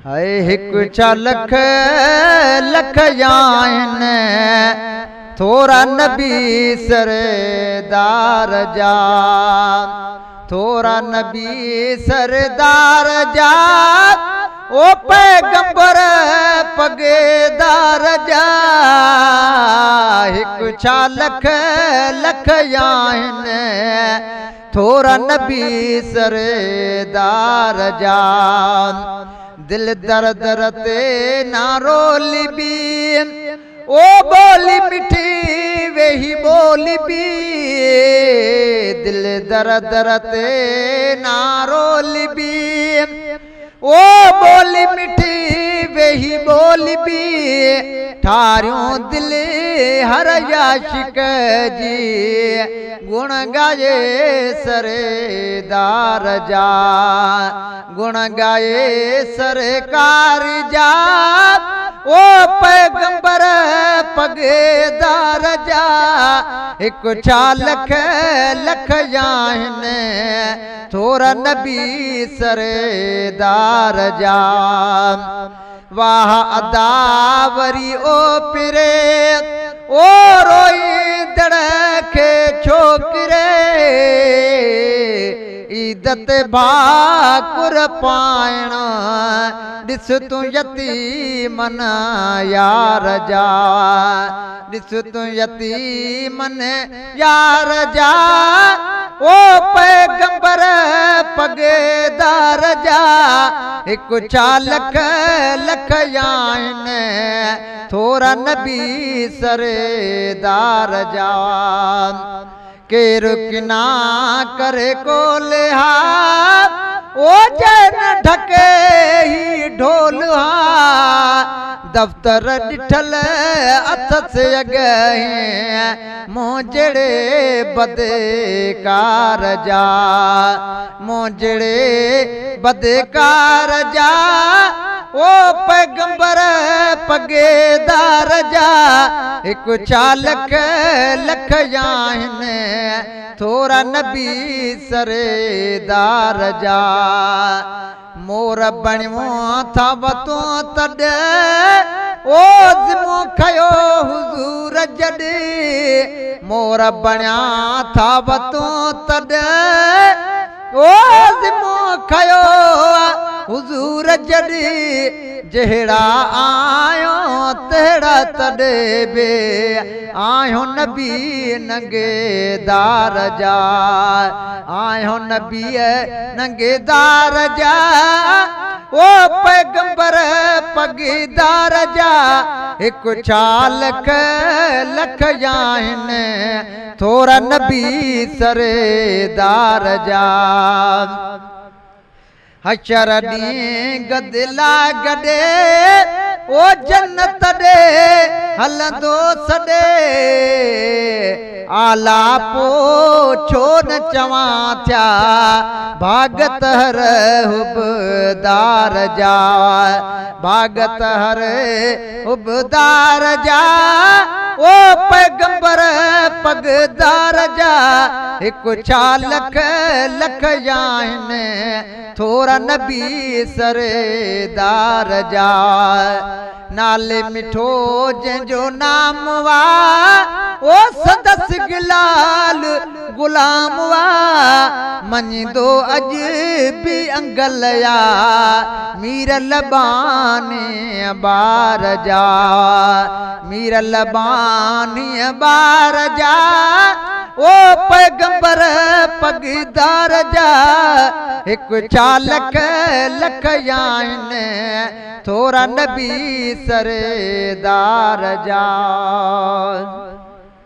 हाय हिकु छा लख लख आहिनि थोरा नबी सरदार जा, थोरा नबी सरदार जा, ओ पैगंबर पगेदार जा। हिकु छा लख लख आहिनि थोरा नबी सरदार जा। दिल दर दर ते नारो लिबी, ओ बोली मिठी वेही बोली बी। दिल दर दर ते नारो लिबी, ओ बोली मिठी वेही बोली बी। ठारियों दिल हर आशिक जी, गुण गाए सरदार जा, गुण गाए सरकार जा, ओ पैगंबर पगेदार जा। हिकु छा लख लख आहिनि थोरा नबी सरदार जा। वाह अदा वरी ओ पिरे, ओ रोईंदड़ खे छोकिरे। ईदत भाकुर पाइण ॾिस तूं यतीमन यार जा, ॾिस तूं यतीमन यार जा, ओ पैगंबर पगेदार जा। हिकु छा लख लख आहिनि थोरा नबी सरदार जा। केरु किना करे को लिहा, ओ जन ढके ही ढोल हा। दफ्तर ॾिठल अथ से अॻे मूं जहिड़े बदकार जा, मूं जहिड़े बदकार जा, ओ पैगंबर पगेदार जा। हिकु छा लख लख आहिनि थोरा नबी सरदार जा। मोर बणियो था वतूं तॾहिं, ओ ज़िमो खयो हुज़ूर जॾहिं। मोर बणिया था वतूं तॾहिं, ओ ज़िमो खयो हुज़ूर जॾहिं। जहिड़ा आयो तहिड़ा तॾहिं बि आयो नबी नंगेदार जा, आयो नबी नंगेदार जा, ओ पैगंबर पगेदार जा। हिकु छा लख लख आहिनि थोरा नबी सरदार जा। हशर ॾींहुं गदिला गॾे, ओ जन्नत ॾे हलंदो सॾे। आला पो छो न चवां थिया भागत हर हुबदार जा, भागत हर हुबदार जा, ओ पैगंबर पगदार जा। हिकु छा लख लख आहिनि थोरा नबी सरदार जा। नाले मिठो जंहिंजो नाम वा, ओ सदस गिलाल गुलाम वा। मञींदो अॼु बि अंगलया मीर लबानी बार जा, मीर लबानी बार जा, ओ पैगंबर पगदार जा। हिकु छा लख लख आहिनि थोरा नबी सरदार जा।